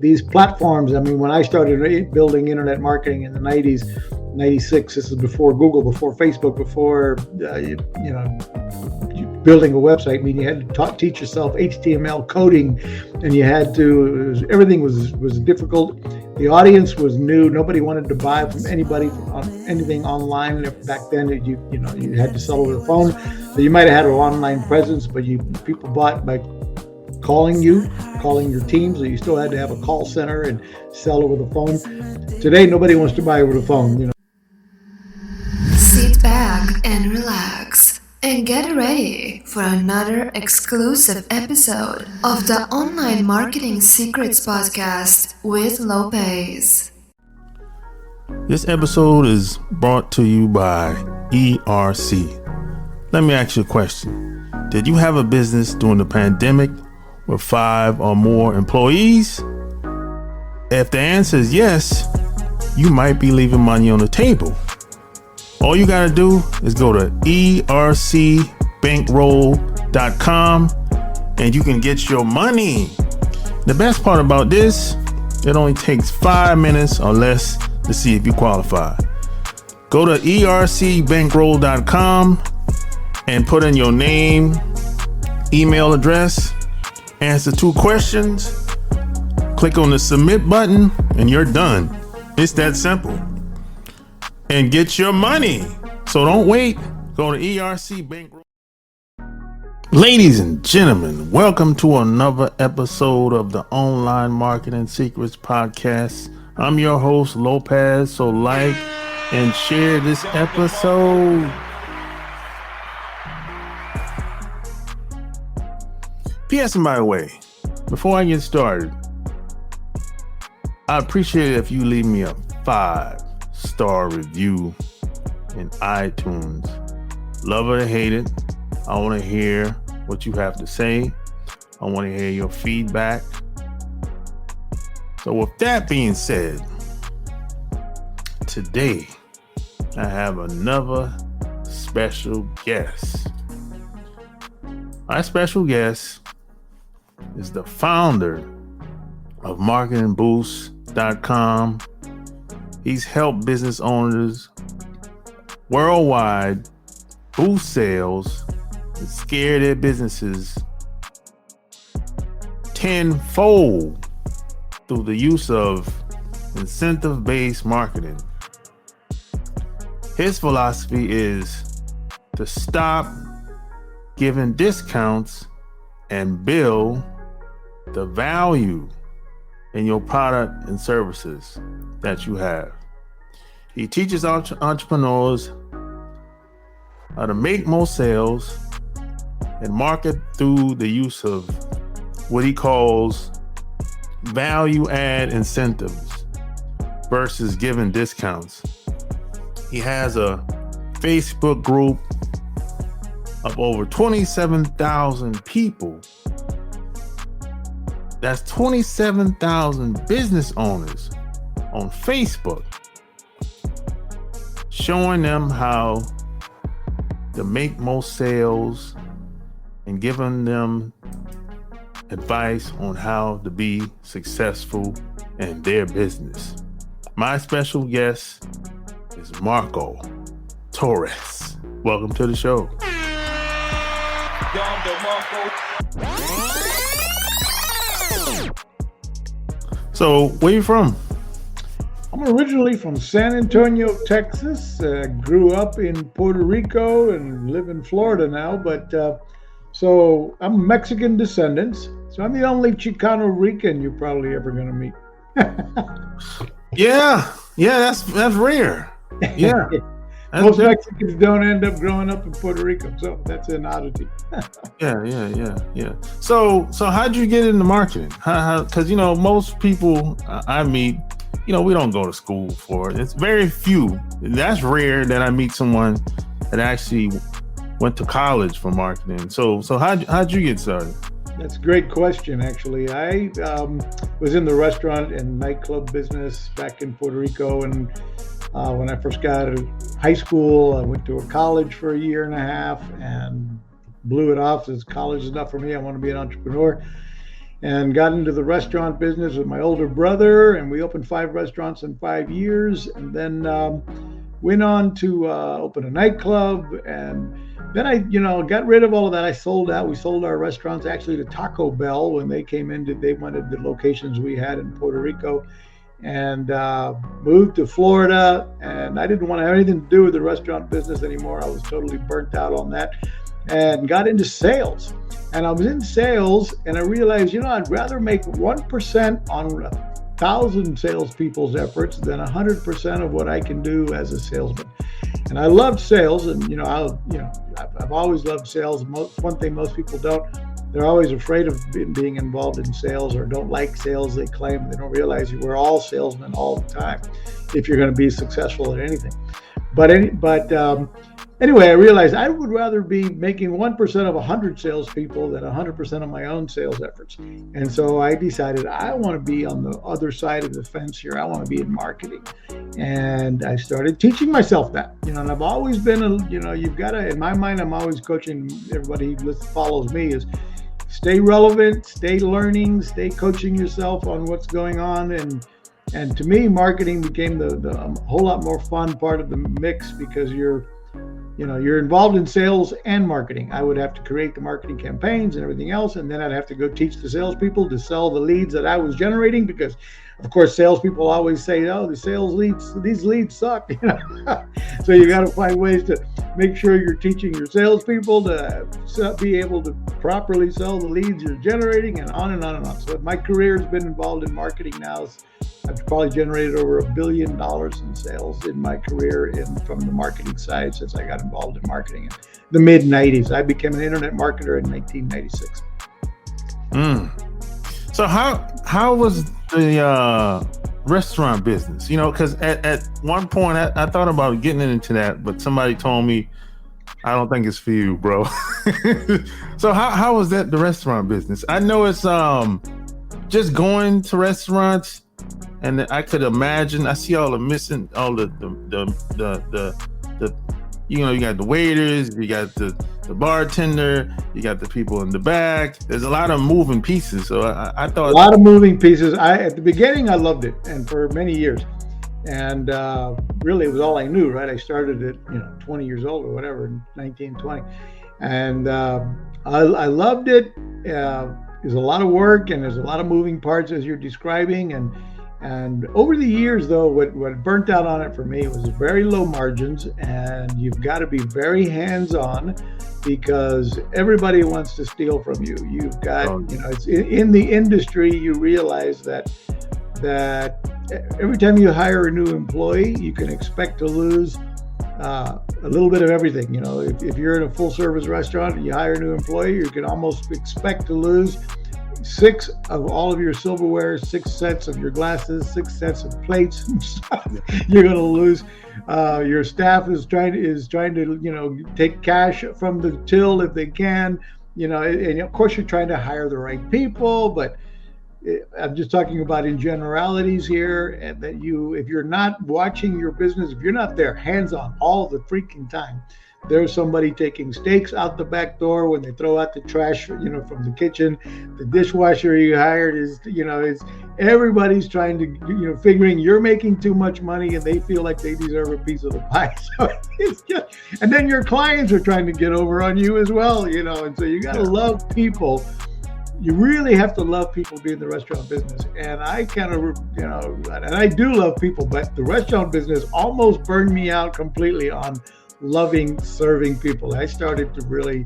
these platforms. I mean, when I started building internet marketing in the 90s, 96, this is before Google, before Facebook, before, building a website. I mean, you had to teach yourself HTML coding, and you had to, everything was difficult. The audience was new. Nobody wanted to buy from anybody anything online. Back then, you had to sell over the phone. So you might have had an online presence, but people bought by calling your teams. So you still had to have a call center and sell over the phone. Today, nobody wants to buy over the phone. Sit back and relax and get ready for another exclusive episode of the Online Marketing Secrets Podcast with Lopez. This episode is brought to you by ERC. Let me ask you a question. Did you have a business during the pandemic with 5 or more employees? If the answer is yes, you might be leaving money on the table. All you gotta do is go to ercbankroll.com and you can get your money. The best part about this, it only takes 5 minutes or less to see if you qualify. Go to ercbankroll.com and put in your name, email address, answer 2 questions, click on the submit button, and you're done. It's that simple. And get your money. So don't wait. Go to ERC Bankroll. Ladies and gentlemen, welcome to another episode of the Online Marketing Secrets Podcast. I'm your host, Lopez. So like and share this episode. P.S. by the way, before I get started, I appreciate it if you leave me a 5-star review in iTunes. Love it or hate it, I want to hear what you have to say. I want to hear your feedback. So with that being said, today I have another special guest. My special guest is the founder of marketingboost.com. He's helped business owners worldwide boost sales and scare their businesses tenfold through the use of incentive-based marketing. His philosophy is to stop giving discounts and build the value in your product and services that you have. He teaches entrepreneurs how to make more sales and market through the use of what he calls value add incentives versus giving discounts. He has a Facebook group of over 27,000 people. That's 27,000 business owners on Facebook, showing them how to make more sales and giving them advice on how to be successful in their business. My special guest is Marco Torres. Welcome to the show. So, where you from? I'm originally from San Antonio, Texas. Grew up in Puerto Rico and live in Florida now. But so I'm Mexican descendants. So I'm the only Chicano Rican you're probably ever going to meet. Yeah, that's rare. Yeah. Most Mexicans don't end up growing up in Puerto Rico, so that's an oddity. Yeah. So how'd you get into marketing? Because most people I meet, we don't go to school for it. It's very few. That's rare that I meet someone that actually went to college for marketing. So how'd you get started? That's a great question, actually. I was in the restaurant and nightclub business back in Puerto Rico, and when I first got out of high school, I went to a college for a year and a half and blew it off. As college is not for me. I want to be an entrepreneur. and got into the restaurant business with my older brother, and we opened 5 restaurants in 5 years, and then went on to open a nightclub. And then I, got rid of all of that. I sold out. We sold our restaurants actually to Taco Bell when they came in. They wanted the locations we had in Puerto Rico, and moved to Florida. And I didn't want to have anything to do with the restaurant business anymore. I was totally burnt out on that, and got into sales. And I was in sales, and I realized, I'd rather make 1% on 1,000 salespeople's efforts than 100% of what I can do as a salesman. And I loved sales, and I've always loved sales. One thing most people don't, they're always afraid of being involved in sales, or don't like sales. They claim they don't realize we're all salesmen all the time if you're going to be successful at anything. Anyway, I realized I would rather be making 1% of 100 salespeople than 100% of my own sales efforts. And so I decided I want to be on the other side of the fence here. I want to be in marketing. And I started teaching myself that, and I've always been, you've got to, in my mind, I'm always coaching everybody who follows me is stay relevant, stay learning, stay coaching yourself on what's going on. And to me, marketing became the whole lot more fun part of the mix, because you're involved in sales and marketing. I would have to create the marketing campaigns and everything else, and then I'd have to go teach the salespeople to sell the leads that I was generating, because, of course, salespeople always say, "Oh, the sales leads, these leads suck." So you got to find ways to make sure you're teaching your salespeople to be able to properly sell the leads you're generating, and on and on and on. So my career has been involved in marketing now. I've probably generated over $1 billion in sales in my career from the marketing side since I got involved in marketing in the mid-'90s. I became an internet marketer in 1996. So how was the restaurant business? Because at one point I thought about getting into that, but somebody told me, I don't think it's for you, bro. So how was that, the restaurant business? I know it's just going to restaurants. And I could imagine, I see all the missing, all the you got the waiters, you got the bartender, you got the people in the back. There's a lot of moving pieces. So I thought. A lot of moving pieces. At the beginning, I loved it, and for many years. And really, it was all I knew, right? I started at, 20 years old or whatever, 19, 20. And I loved it. There's a lot of work, and there's a lot of moving parts, as you're describing. And over the years, though, what burnt out on it for me was very low margins, and you've got to be very hands-on, because everybody wants to steal from you. You've got, it's in the industry, you realize that every time you hire a new employee, you can expect to lose a little bit of everything. If you're in a full-service restaurant and you hire a new employee, you can almost expect to lose 6 of all of your silverware, 6 sets of your glasses, 6 sets of plates and stuff. You're going to lose. Your staff is trying to take cash from the till if they can. And of course you're trying to hire the right people, but I'm just talking about in generalities here, and that if you're not watching your business, if you're not there hands-on all the freaking time, there's somebody taking steaks out the back door when they throw out the trash, from the kitchen. The dishwasher you hired is everybody's trying to, figuring you're making too much money and they feel like they deserve a piece of the pie. So it's just, and then your clients are trying to get over on you as well, and so you got to love people. You really have to love people being in the restaurant business. And I kind of, and I do love people, but the restaurant business almost burned me out completely on loving serving people. I started to really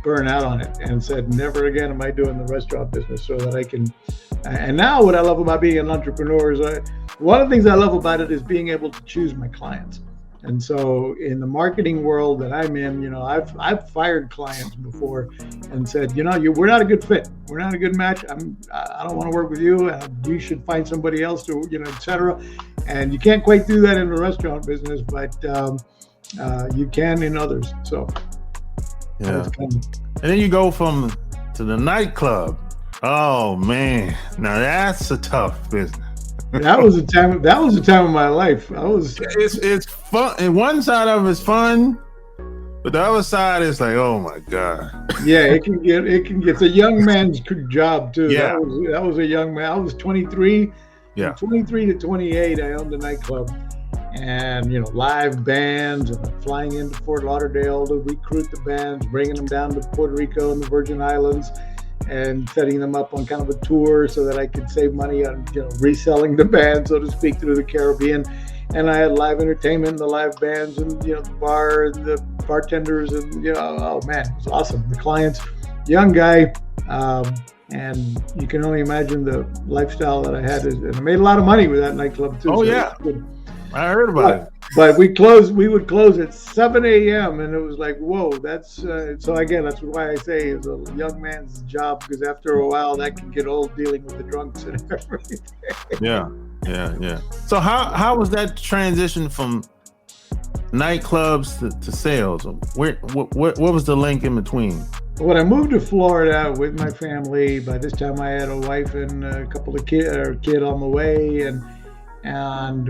burn out on it and said, never again am I doing the restaurant business, so that I can. And now what I love about being an entrepreneur is one of the things I love about it is being able to choose my clients. And so in the marketing world that I'm in, I've fired clients before and said, we're not a good fit. We're not a good match. I don't want to work with you. You should find somebody else to, et cetera. And you can't quite do that in the restaurant business, but you can in others. So yeah. And then you go to the nightclub. Oh man, now that's a tough business. That was a time of my life. It's fun, and one side of it's fun, But the other side is like, oh my God. Yeah, it can get. It's a young man's job too. Yeah. That was a young man. I was 23. Yeah. From 23 to 28, I owned a nightclub, and live bands, and flying into Fort Lauderdale to recruit the bands, bringing them down to Puerto Rico and the Virgin Islands, and setting them up on kind of a tour so that I could save money on reselling the band, so to speak, through the Caribbean. And I had live entertainment and the live bands and the bar and the bartenders and oh man, it was awesome. The clients, young guy, and you can only imagine the lifestyle that I had. And I made a lot of money with that nightclub too. Oh, so yeah. I heard about it. But we would close at 7 a.m. and it was like, whoa, that's so again, that's why I say it's a young man's job, because after a while that can get old, dealing with the drunks and everything. Yeah. So how was that transition from nightclubs to sales? What was the link in between? When I moved to Florida with my family, by this time I had a wife and a couple of kid on the way, and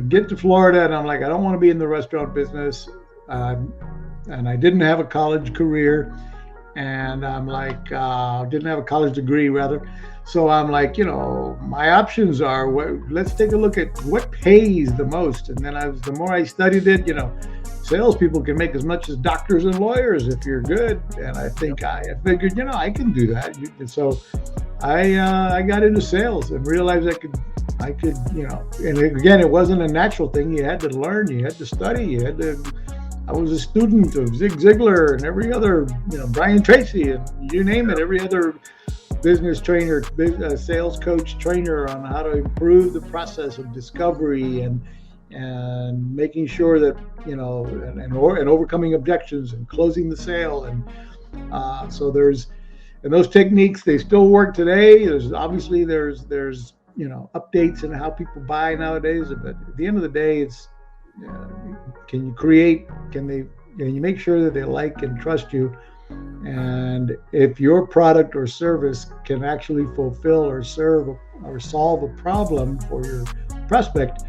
get to Florida, and I'm like, I don't want to be in the restaurant business, and I didn't have a college career, and I'm like, didn't have a college degree rather. So I'm like, my options are, let's take a look at what pays the most. And then the more I studied it, salespeople can make as much as doctors and lawyers if you're good. And I figured, I can do that. And so I got into sales and realized I could, and again, it wasn't a natural thing. You had to learn, you had to study, I was a student of Zig Ziglar and every other, Brian Tracy and you name it, every other business trainer, sales coach, trainer on how to improve the process of discovery and making sure that and overcoming objections and closing the sale. And so there's those techniques, they still work today. There's updates in how people buy nowadays, but at the end of the day, it's can you make sure that they like and trust you. And if your product or service can actually fulfill or serve or solve a problem for your prospect,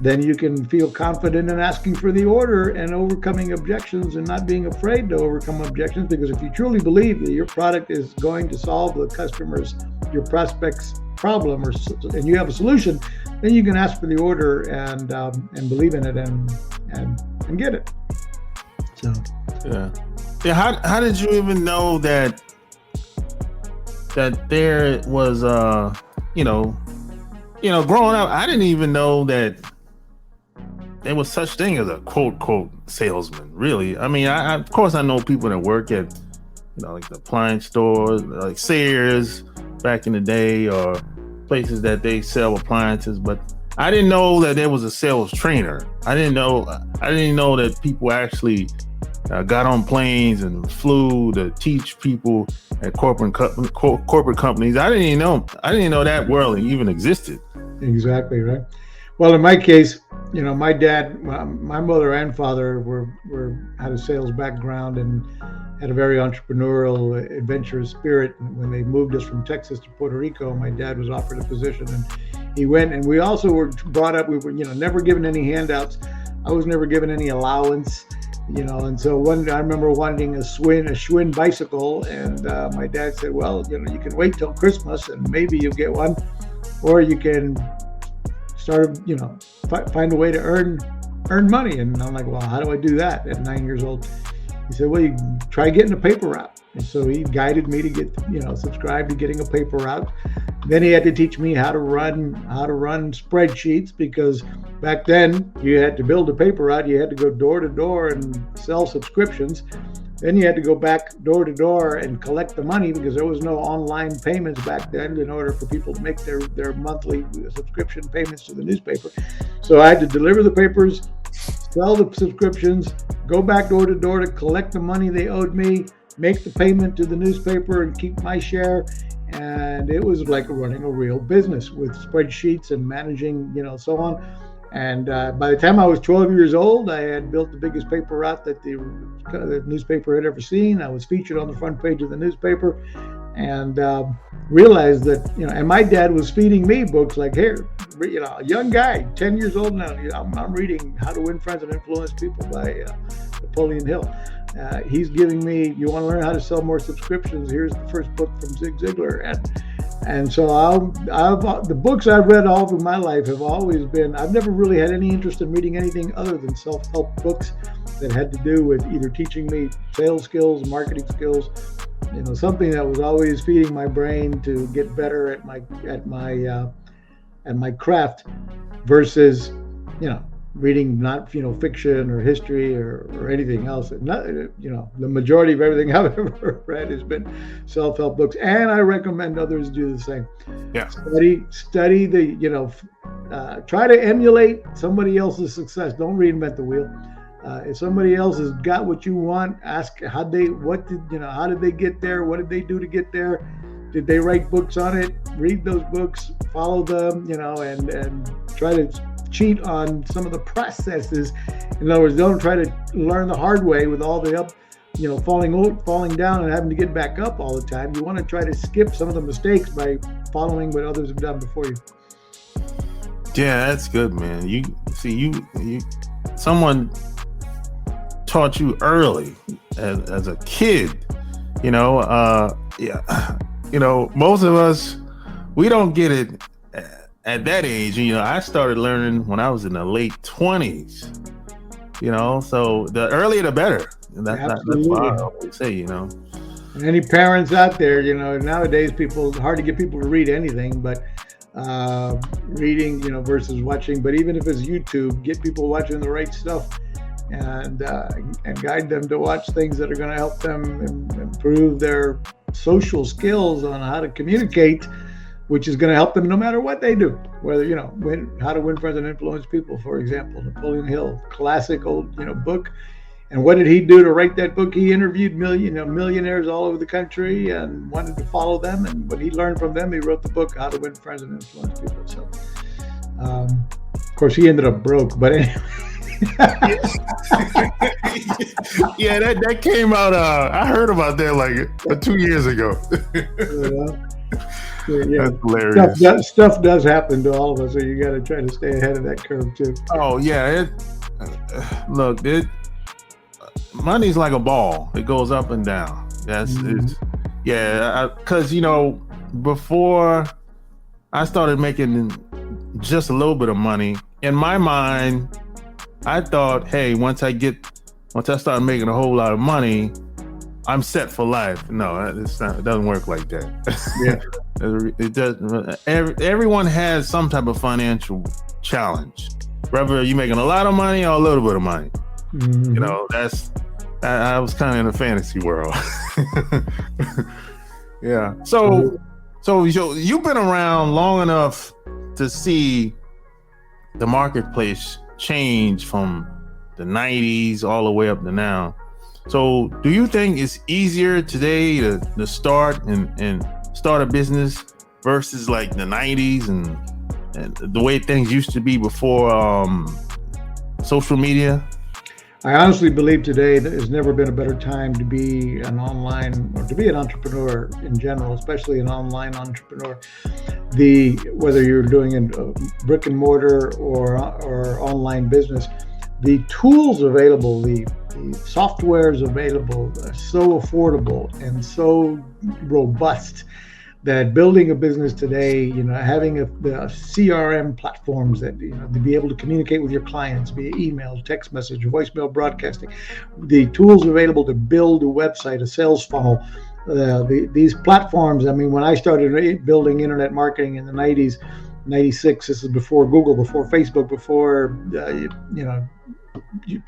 then you can feel confident in asking for the order and overcoming objections and not being afraid to overcome objections. Because if you truly believe that your product is going to solve your prospect's problem, and you have a solution, then you can ask for the order and believe in it and get it. So yeah. How did you even know that there was growing up, I didn't even know that there was such thing as a quote salesman, really. I mean, I of course I know people that work at like the appliance stores, like Sears back in the day, or places that they sell appliances, but I didn't know that there was a sales trainer. I didn't know that people actually got on planes and flew to teach people at corporate companies. I didn't even know that world even existed. Exactly right. Well, in my case, my dad, my mother and father had a sales background and had a very entrepreneurial, adventurous spirit. When they moved us from Texas to Puerto Rico, my dad was offered a position, and he went. And we also were brought up. We were, never given any handouts. I was never given any allowance. And so I remember wanting a Schwinn bicycle, and my dad said, well, you can wait till Christmas and maybe you'll get one, or you can start, find a way to earn money. And I'm like, well, how do I do that at 9 years old? He said, well, you try getting a paper route. And so he guided me to get, subscribe to getting a paper route. Then he had to teach me how to run spreadsheets, because back then you had to build a paper route. You had to go door to door and sell subscriptions. Then you had to go back door to door and collect the money, because there was no online payments back then in order for people to make their monthly subscription payments to the newspaper. So I had to deliver the papers, sell the subscriptions, go back door to door to collect the money they owed me, make the payment to the newspaper and keep my share. And it was like running a real business with spreadsheets and managing, so on. And by the time I was 12 years old, I had built the biggest paper route that the newspaper had ever seen. I was featured on the front page of the newspaper, and realized that, and my dad was feeding me books like, here, a young guy, 10 years old now, I'm reading How to Win Friends and Influence People by Napoleon Hill. He's giving me, you want to learn how to sell more subscriptions? Here's the first book from Zig Ziglar. And so the books I've read all through my life have always been, I've never really had any interest in reading anything other than self-help books that had to do with either teaching me sales skills, marketing skills, something that was always feeding my brain to get better at my craft versus, reading not, fiction or history or anything else. Not, the majority of everything I've ever read has been self-help books, and I recommend others do the same. Yeah. Study the, try to emulate somebody else's success. Don't reinvent the wheel. If somebody else has got what you want, ask how did they get there? What did they do to get there? Did they write books on it? Read those books, follow them, and try to cheat on some of the processes. In other words, don't try to learn the hard way with all the falling down and having to get back up all the time. You want to try to skip some of the mistakes by following what others have done before you. Yeah, that's good, man. You see, someone taught you early as a kid. Most of us, we don't get it at that age. I started learning when I was in the late 20s. So the earlier the better. That's what I always say. And any parents out there, nowadays it's hard to get people to read anything, but reading, versus watching. But even if it's YouTube, get people watching the right stuff and guide them to watch things that are going to help them improve their social skills on how to communicate, which is going to help them no matter what they do. Whether, how to win friends and influence people, for example, Napoleon Hill, classic old, book. And what did he do to write that book? He interviewed millionaires all over the country and wanted to follow them. And what he learned from them, he wrote the book, How to Win Friends and Influence People. So, of course, he ended up broke, but anyway. Yeah, that came out. I heard about that like 2 years ago. Yeah. That's hilarious. Stuff does happen to all of us, so you got to try to stay ahead of that curve too. Oh yeah, money's like a ball. It goes up and down. Because before I started making just a little bit of money, in my mind, I thought, hey, once I start making a whole lot of money, I'm set for life. No, it doesn't work like that. Yeah. It doesn't. Everyone has some type of financial challenge, whether you're making a lot of money or a little bit of money. Mm-hmm. I was kind of in a fantasy world. Yeah. So you've been around long enough to see the marketplace change from the 90s all the way up to now. So do you think it's easier today to start and start a business versus like the 90s and the way things used to be before social media? I honestly believe today that there's never been a better time to be an online or to be an entrepreneur in general, especially an online entrepreneur. Whether you're doing a brick and mortar or online business, the tools available, the softwares available are so affordable and so robust that building a business today, having the CRM platforms that, to be able to communicate with your clients via email, text message, voicemail broadcasting, the tools available to build a website, a sales funnel, these platforms. I mean, when I started building internet marketing in the 90s, 96, this is before Google, before Facebook, before,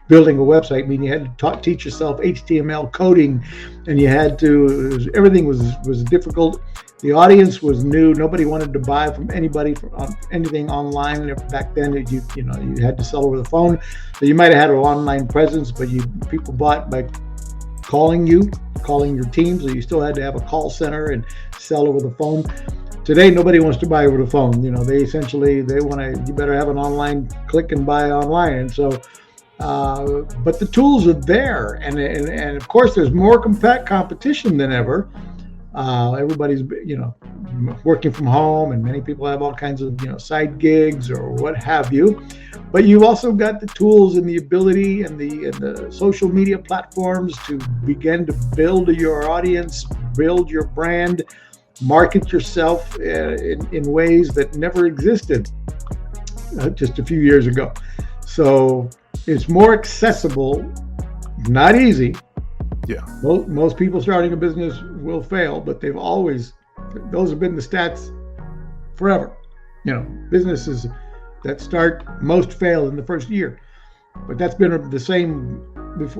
building a website, you had to teach yourself HTML coding, and you had to, everything was difficult. The audience was new. Nobody wanted to buy from anybody on anything online. Back then, you had to sell over the phone. So you might have had an online presence, but people bought by calling your team. So you still had to have a call center and sell over the phone. Today, nobody wants to buy over the phone. You better have an online, click and buy online. And so, but the tools are there. And of course, there's more competition than ever. Everybody's, working from home, and many people have all kinds of, side gigs or what have you. But you've also got the tools and the ability and the social media platforms to begin to build your audience, build your brand, market yourself in ways that never existed just a few years ago. So it's more accessible, not easy. Yeah. Most people starting a business will fail, but those have been the stats forever. Businesses that start, most fail in the first year. But that's been the same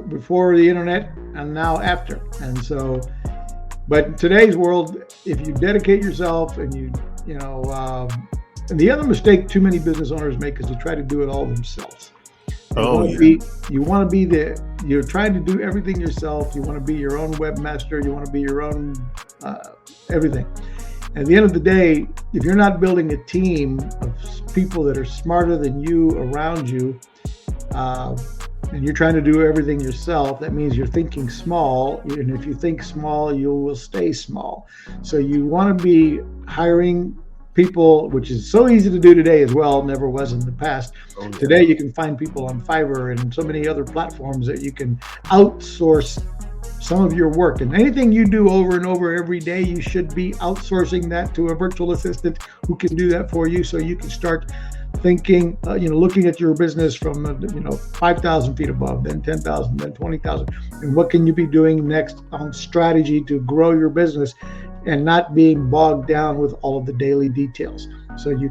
before the internet and now after. And so, but in today's world, if you dedicate yourself and and the other mistake too many business owners make is to try to do it all themselves. You're trying to do everything yourself. You want to be your own webmaster. You want to be your own everything. At the end of the day, if you're not building a team of people that are smarter than you around you, and you're trying to do everything yourself, that means you're thinking small. And if you think small, you will stay small. So you want to be hiring people, which is so easy to do today as well, never was in the past. Today you can find people on Fiverr and so many other platforms that you can outsource some of your work. And anything you do over and over every day, you should be outsourcing that to a virtual assistant who can do that for you, so you can start thinking, looking at your business from 5,000 feet above, then 10,000, then 20,000, and what can you be doing next on strategy to grow your business, and not being bogged down with all of the daily details. So you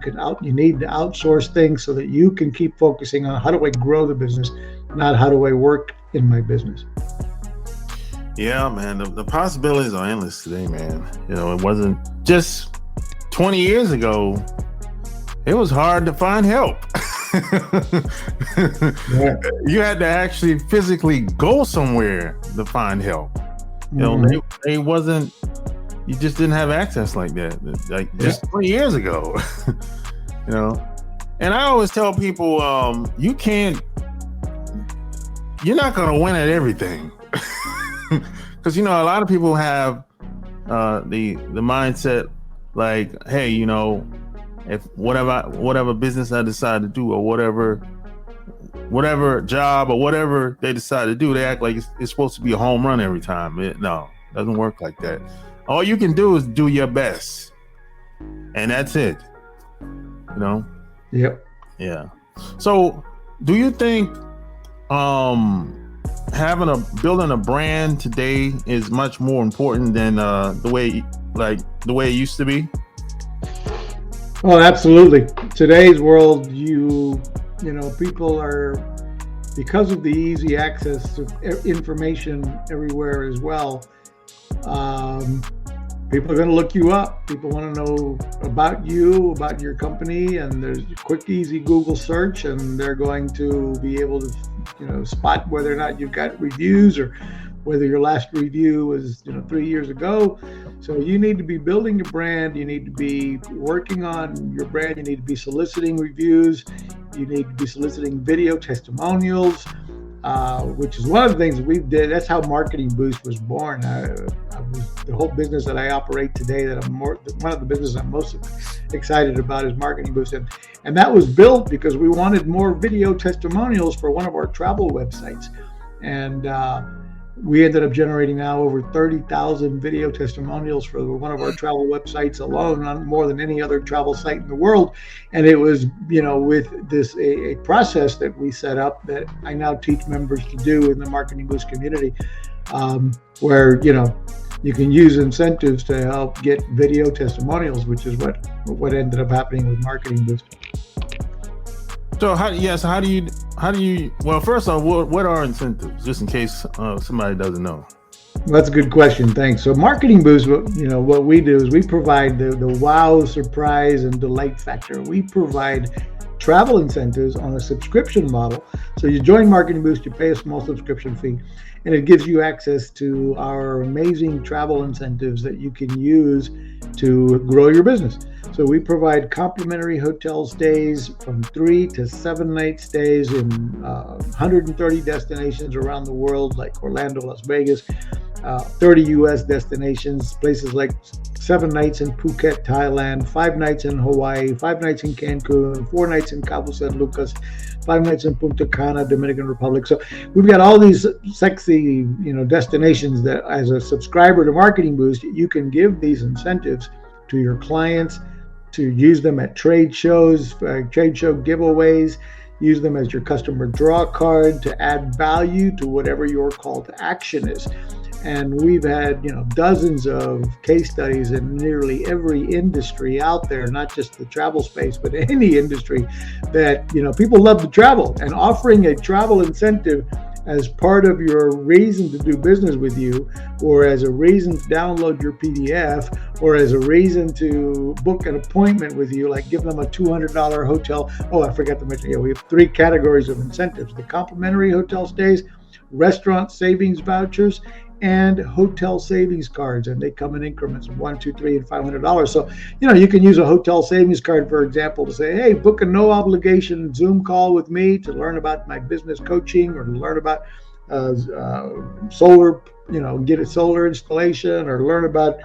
need to outsource things so that you can keep focusing on how do I grow the business, not how do I work in my business. Yeah, man, the possibilities are endless today, man. It wasn't just 20 years ago. It was hard to find help. Yeah. You had to actually physically go somewhere to find help. It wasn't. You just didn't have access like that, just 20 years ago. And I always tell people, you're not going to win at everything. Because, a lot of people have the mindset like, hey, if whatever business I decide to do, or whatever job or whatever they decide to do, they act like it's supposed to be a home run every time. No, it doesn't work like that. All you can do is do your best, and that's it. Yep. Yeah. So, do you think building a brand today is much more important than the way it used to be? Well, absolutely. Today's world, people are, because of the easy access to information everywhere as well. People are going to look you up. People want to know about you, about your company, and there's a quick, easy Google search, and they're going to be able to, spot whether or not you've got reviews, or whether your last review was, 3 years ago. So you need to be building your brand. You need to be working on your brand. You need to be soliciting reviews. You need to be soliciting video testimonials. Which is one of the things that we did. That's how Marketing Boost was born. The whole business that I operate today, one of the businesses I'm most excited about is Marketing Boost. And that was built because we wanted more video testimonials for one of our travel websites. And we ended up generating now over 30,000 video testimonials for one of our travel websites alone, on more than any other travel site in the world. And it was, with this a process that we set up that I now teach members to do in the Marketing Boost community, where you can use incentives to help get video testimonials, which is what ended up happening with Marketing Boost. So how do you, well, first off, what are incentives, just in case somebody doesn't know? Well, that's a good question. Thanks. So Marketing Boost, what we do is we provide the wow, surprise, and delight factor. We provide travel incentives on a subscription model. So you join Marketing Boost, you pay a small subscription fee, and it gives you access to our amazing travel incentives that you can use to grow your business. So we provide complimentary hotel stays from 3 to 7 night stays in 130 destinations around the world, like Orlando, Las Vegas, 30 U.S. destinations, places like 7 nights in Phuket, Thailand, 5 nights in Hawaii, 5 nights in Cancun, 4 nights in Cabo San Lucas, 5 nights in Punta Cana, Dominican Republic. So we've got all these sexy, destinations that, as a subscriber to Marketing Boost, you can give these incentives to your clients to use them at trade shows, trade show giveaways. Use them as your customer draw card to add value to whatever your call to action is. And we've had, dozens of case studies in nearly every industry out there, not just the travel space, but any industry that, people love to travel, and offering a travel incentive as part of your reason to do business with you, or as a reason to download your PDF, or as a reason to book an appointment with you, like give them a $200 hotel. Oh, I forgot to mention, we have 3 categories of incentives: the complimentary hotel stays, restaurant savings vouchers, and hotel savings cards, and they come in increments of $1, $2, $3, and $500. So, you can use a hotel savings card, for example, to say, hey, book a no obligation Zoom call with me to learn about my business coaching, or to learn about solar, get a solar installation, or learn about,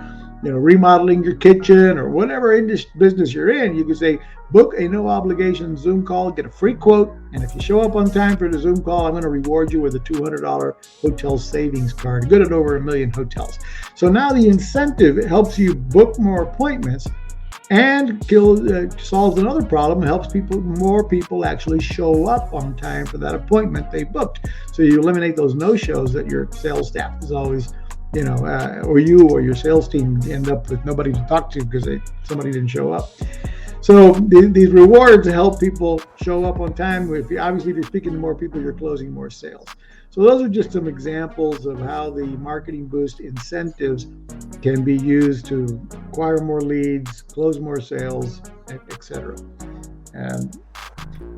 remodeling your kitchen, or whatever business you're in. You can say, book a no obligation Zoom call, get a free quote, and if you show up on time for the Zoom call, I'm going to reward you with a $200 hotel savings card, good at over 1 million hotels. So now the incentive helps you book more appointments, and solves another problem, helps more people actually show up on time for that appointment they booked. So you eliminate those no-shows that your sales staff is always, or you or your sales team end up with nobody to talk to because somebody didn't show up. So these rewards help people show up on time. If you're speaking to more people, you're closing more sales. So those are just some examples of how the Marketing Boost incentives can be used to acquire more leads, close more sales, etc. And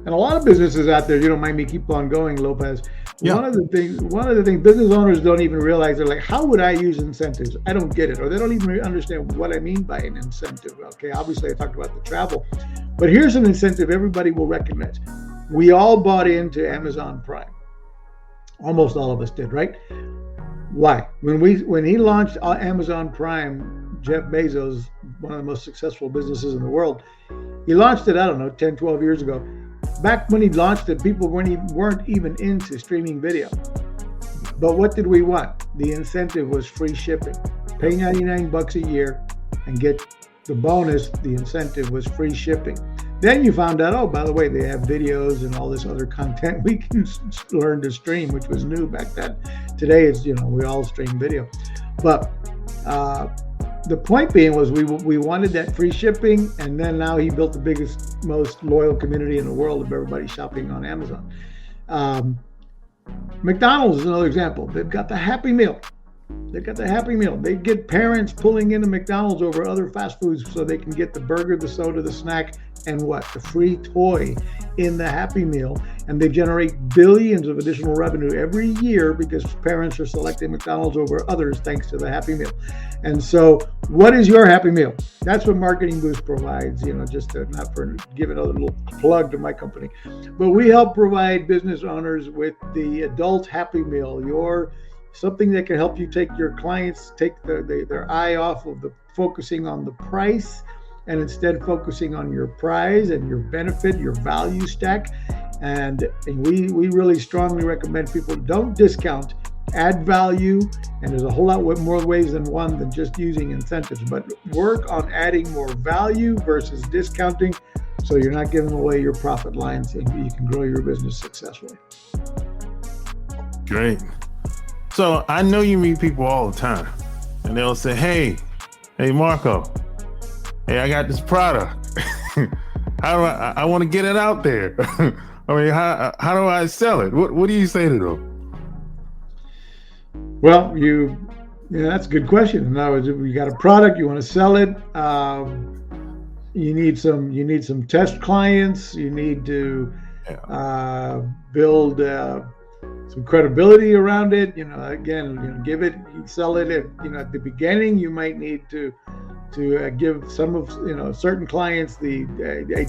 a lot of businesses out there, you don't mind me keep on going, Lopez. Yeah. One of the things business owners don't even realize, they're like, how would I use incentives? I don't get it. Or they don't even understand what I mean by an incentive. Okay, obviously I talked about the travel, but here's an incentive everybody will recognize. We all bought into Amazon Prime. Almost all of us did, right? Why? When he launched Amazon Prime, Jeff Bezos, one of the most successful businesses in the world, he launched it, 10, 12 years ago. Back when he launched it, people weren't even into streaming video. But what did we want? The incentive was free shipping. Pay $99 a year and get the bonus. The incentive was free shipping. Then you found out, oh, by the way, they have videos and all this other content we can learn to stream, which was new back then. Today, it's, we all stream video. But the point being was we wanted that free shipping, and then now he built the biggest, most loyal community in the world of everybody shopping on Amazon. McDonald's is another example. They've got the Happy Meal. They get parents pulling into McDonald's over other fast foods so they can get the burger, the soda, the snack, and the free toy in the Happy Meal. And they generate billions of additional revenue every year because parents are selecting McDonald's over others thanks to the Happy Meal. And so what is your Happy Meal? That's what Marketing Boost provides, just to, not for give another little plug to my company, but we help provide business owners with the adult Happy Meal, something that can help you take your clients, take their eye off of focusing on the price, and instead focusing on your prize and your benefit, your value stack. And we really strongly recommend people don't discount, add value, and there's a whole lot more ways than one than just using incentives, but work on adding more value versus discounting, so you're not giving away your profit lines and you can grow your business successfully. Great. So I know you meet people all the time, and they'll say, hey Marco, hey, I got this product. How do I want to get it out there? I mean, how do I sell it? What do you say to them? Well, that's a good question. In other words, if you got a product, you want to sell it. You need some test clients. You need to build some credibility around it. Give it, sell it. At the beginning, you might need to give some of certain clients a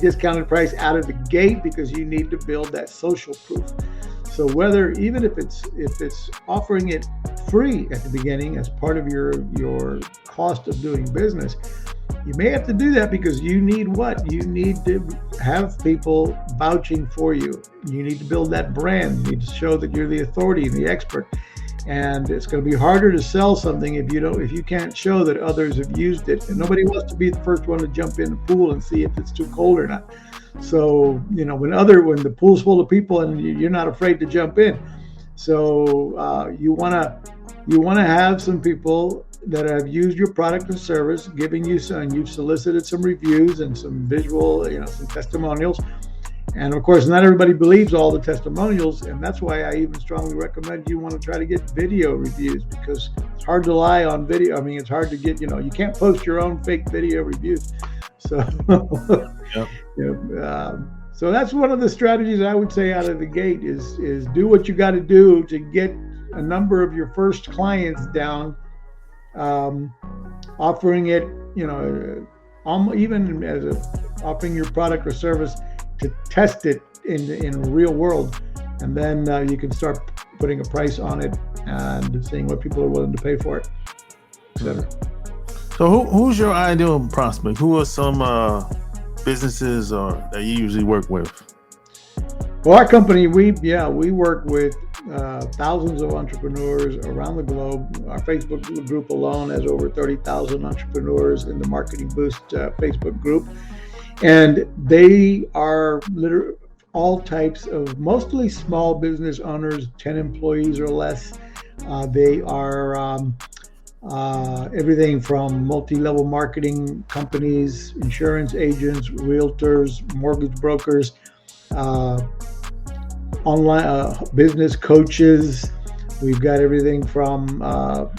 discounted price out of the gate, because you need to build that social proof. So even if it's offering it free at the beginning as part of your cost of doing business, you may have to do that because you need to have people vouching for you. You need to build that brand. You need to show that you're the authority and the expert. And it's going to be harder to sell something if you can't show that others have used it. And nobody wants to be the first one to jump in the pool and see if it's too cold or not. So when the pool's full of people and you're not afraid to jump in. So you want to have some people that have used your product and service, giving you some, and you've solicited some reviews and some visual, some testimonials. And of course, not everybody believes all the testimonials, and that's why I even strongly recommend you want to try to get video reviews, because it's hard to rely on video. I mean, it's hard to get, you can't post your own fake video reviews. So, yep. So that's one of the strategies I would say out of the gate is do what you got to do to get a number of your first clients down, offering it, even as offering your product or service to test it in the real world, and then you can start putting a price on it and seeing what people are willing to pay for it, etc. So who's your ideal prospect? Who are some businesses that you usually work with? Well, our company, we work with thousands of entrepreneurs around the globe. Our Facebook group alone has over 30,000 entrepreneurs in the Marketing Boost Facebook group. And they are literally all types of, mostly small business owners, 10 employees or less. They are everything from multi-level marketing companies, insurance agents, realtors, mortgage brokers, online business coaches. We've got everything from,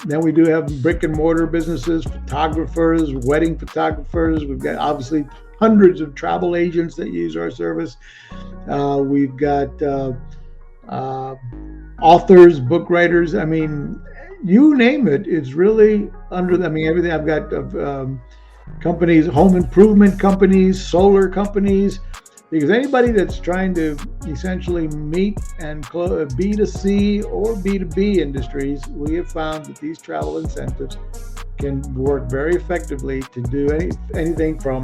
then we do have brick and mortar businesses, photographers, wedding photographers. We've got obviously hundreds of travel agents that use our service. We've got authors, book writers. I mean, you name it. It's really everything. I've got companies, home improvement companies, solar companies, because anybody that's trying to essentially meet and B2C or B2B industries, we have found that these travel incentives can work very effectively to do anything from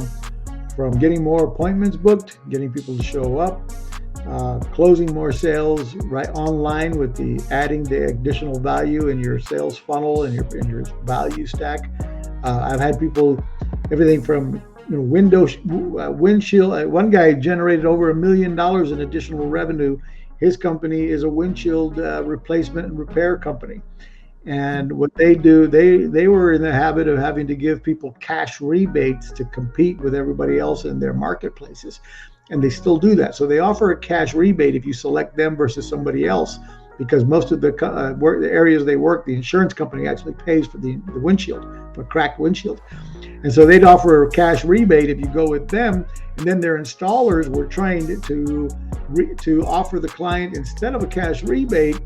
getting more appointments booked, getting people to show up, closing more sales right online with adding the additional value in your sales funnel and in your value stack. I've had people, everything from windshield. One guy generated over $1 million in additional revenue. His company is a windshield replacement and repair company. And what they do, they were in the habit of having to give people cash rebates to compete with everybody else in their marketplaces. And they still do that. So they offer a cash rebate if you select them versus somebody else, because most of the areas they work, the insurance company actually pays for the windshield, for cracked windshield. And so they'd offer a cash rebate if you go with them. And then their installers were trained to offer the client, instead of a cash rebate,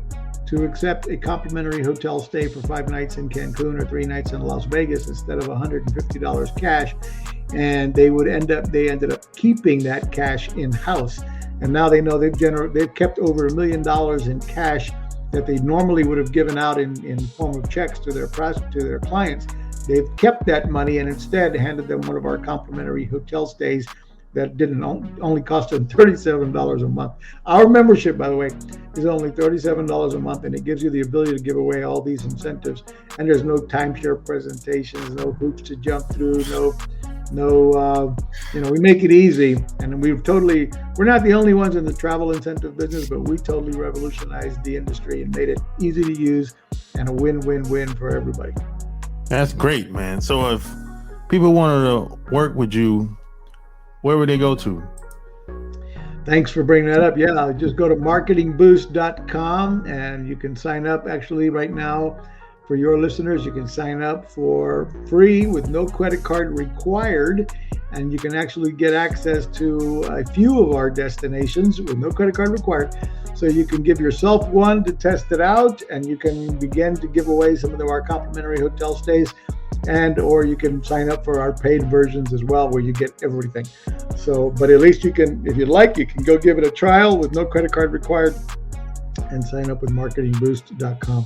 to accept a complimentary hotel stay for 5 nights in Cancun or 3 nights in Las Vegas instead of $150 cash. And they ended up keeping that cash in-house. And now they know they've kept over $1 million in cash that they normally would have given out in form of checks to their clients. They've kept that money and instead handed them one of our complimentary hotel stays that didn't only cost them $37 a month. Our membership, by the way, is only $37 a month, and it gives you the ability to give away all these incentives. And there's no timeshare presentations, no hoops to jump through, we make it easy. And we're not the only ones in the travel incentive business, but we totally revolutionized the industry and made it easy to use and a win-win-win for everybody. That's great, man. So if people wanted to work with you, where would they go to? Thanks for bringing that up. Yeah, just go to marketingboost.com and you can sign up. Actually, right now, for your listeners, you can sign up for free with no credit card required. And you can actually get access to a few of our destinations with no credit card required. So you can give yourself one to test it out, and you can begin to give away some of our complimentary hotel stays. and or you can sign up for our paid versions as well, where you get everything. So, but at least you can, if you'd like, you can go give it a trial with no credit card required and sign up with marketingboost.com.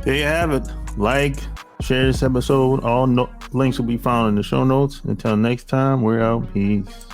There you have it. Like, share this episode. All links will be found in the show notes. Until next time, we're out. Peace.